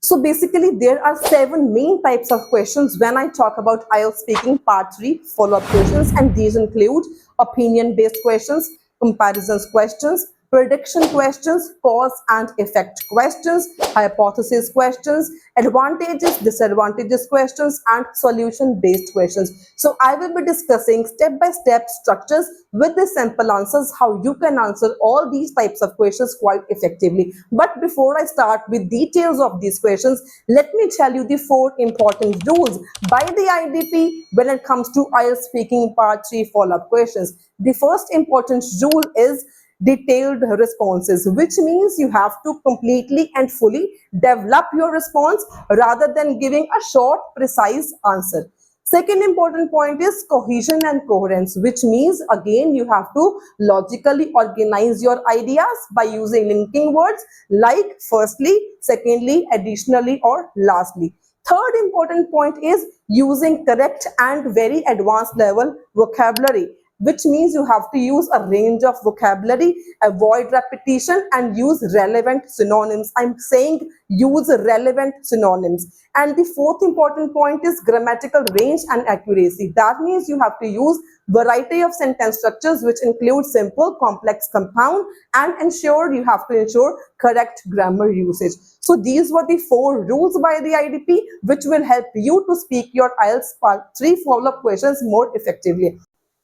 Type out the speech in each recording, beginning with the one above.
So basically, there are 7 main types of questions when I talk about IELTS speaking part 3 follow-up questions, and these include opinion-based questions, comparisons questions, prediction questions, cause and effect questions, hypothesis questions, advantages, disadvantages questions, and solution-based questions. So I will be discussing step-by-step structures with the sample answers, how you can answer all these types of questions quite effectively. But before I start with details of these questions, let me tell you the 4 important rules by the IDP when it comes to IELTS speaking part 3 follow-up questions. The first important rule is detailed responses, which means you have to completely and fully develop your response rather than giving a short, precise answer. Second important point is cohesion and coherence, which means again you have to logically organize your ideas by using linking words like firstly, secondly, additionally, or lastly. Third important point is using correct and very advanced level vocabulary, which means you have to use a range of vocabulary, avoid repetition, and use relevant synonyms. I'm saying use relevant synonyms. And the fourth important point is grammatical range and accuracy. That means you have to use variety of sentence structures, which include simple, complex, compound, and you have to ensure correct grammar usage. So these were the 4 rules by the IDP, which will help you to speak your IELTS part 3 follow-up questions more effectively.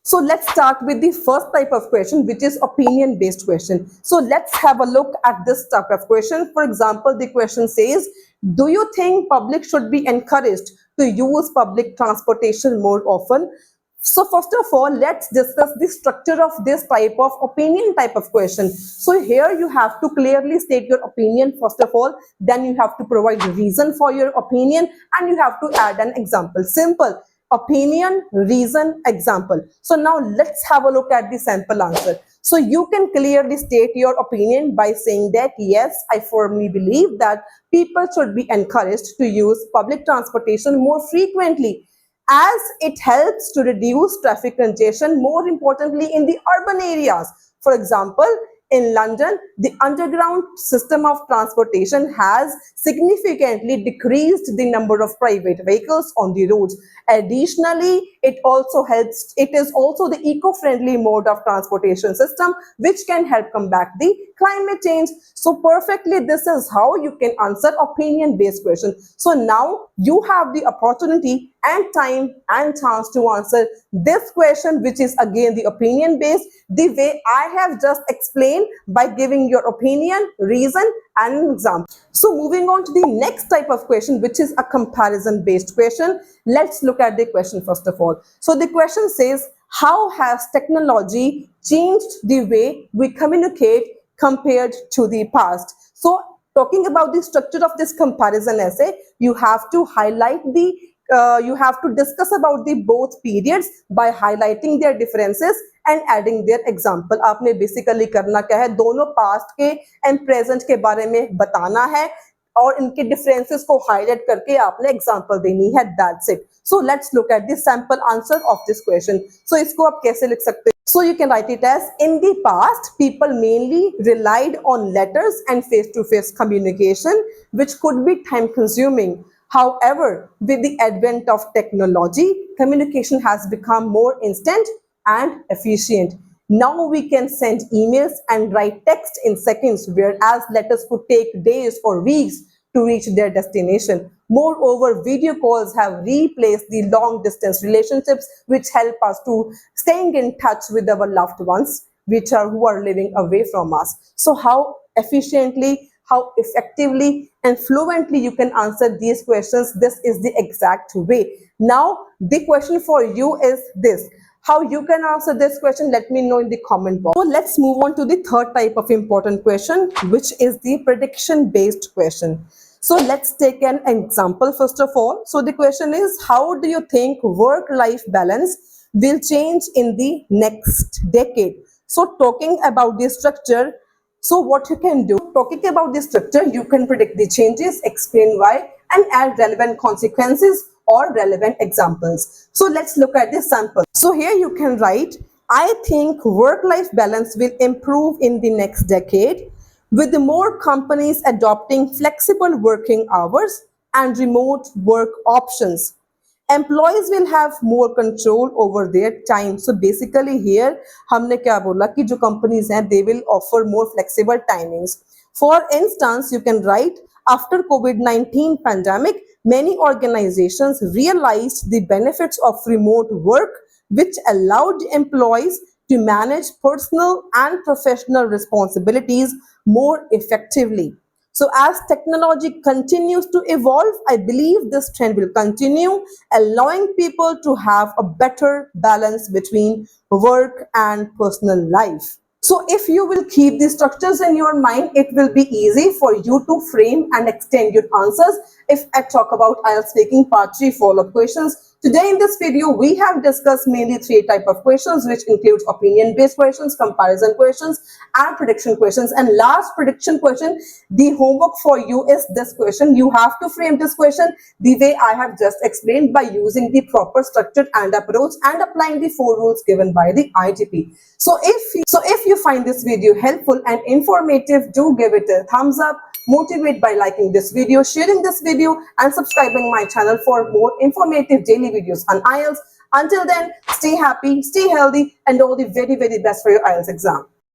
So let's start with the first type of question, which is opinion based question. So let's have a look at this type of question. For example, the question says, do you think public should be encouraged to use public transportation more often? So first of all, let's discuss the structure of this type of opinion type of question. So here you have to clearly state your opinion first of all, then you have to provide a reason for your opinion, and you have to add an example. Simple. Opinion, reason, example. So now let's have a look at the sample answer. So you can clearly state your opinion by saying that yes, I firmly believe that people should be encouraged to use public transportation more frequently, as it helps to reduce traffic congestion, more importantly in the urban areas. For example, in London, the underground system of transportation has significantly decreased the number of private vehicles on the roads. Additionally, it is also the eco-friendly mode of transportation system, which can help combat the climate change. So perfectly, this is how you can answer opinion-based questions. So now you have the opportunity and time and chance to answer this question, which is again the opinion based, the way I have just explained, by giving your opinion, reason, and an example. So moving on to the next type of question, which is a comparison based question. Let's look at the question first of all. So the question says, how has technology changed the way we communicate compared to the past? So talking about the structure of this comparison essay, you have to highlight you have to discuss about the both periods by highlighting their differences and adding their example. आपने basically करना क्या है, दोनों past के and present के बारे में बताना है और इनके differences को highlight करके आपने example देनी है. That's it. So let's look at the sample answer of this question. So इसको आप कैसे लिख सकते हैं? So you can write it as, in the past, people mainly relied on letters and face-to-face communication, which could be time-consuming. However, with the advent of technology, communication has become more instant and efficient. Now we can send emails and write text in seconds, whereas letters could take days or weeks to reach their destination. Moreover, video calls have replaced the long-distance relationships, which help us to staying in touch with our loved ones, who are living away from us. So how efficiently, how effectively and fluently you can answer these questions, this is the exact way. Now, the question for you is this. How you can answer this question, let me know in the comment box. So let's move on to the third type of important question, which is the prediction-based question. So let's take an example first of all. So the question is, how do you think work-life balance will change in the next decade? So talking about the structure, so what you can do, talking about the structure, you can predict the changes, explain why, and add relevant consequences or relevant examples. So let's look at this sample. So here you can write, I think work-life balance will improve in the next decade. With the more companies adopting flexible working hours and remote work options, employees will have more control over their time. So basically here हमने क्या बोला कि जो companies हैं they will offer more flexible timings. For instance, you can write, after COVID-19 pandemic, many organizations realized the benefits of remote work, which allowed employees to manage personal and professional responsibilities more effectively. So, as technology continues to evolve, I believe this trend will continue, allowing people to have a better balance between work and personal life. So, if you will keep these structures in your mind, it will be easy for you to frame and extend your answers. If I talk about IELTS speaking part 3 follow-up questions, today in this video, we have discussed mainly three types of questions, which includes opinion-based questions, comparison questions, and prediction questions. And last prediction question, the homework for you is this question. You have to frame this question the way I have just explained by using the proper structure and approach and applying the 4 rules given by the ITP. So if you find this video helpful and informative, do give it a thumbs up. Motivate by liking this video, sharing this video, and subscribing my channel for more informative daily videos on IELTS. Until then, stay happy, stay healthy, and all the very, very best for your IELTS exam.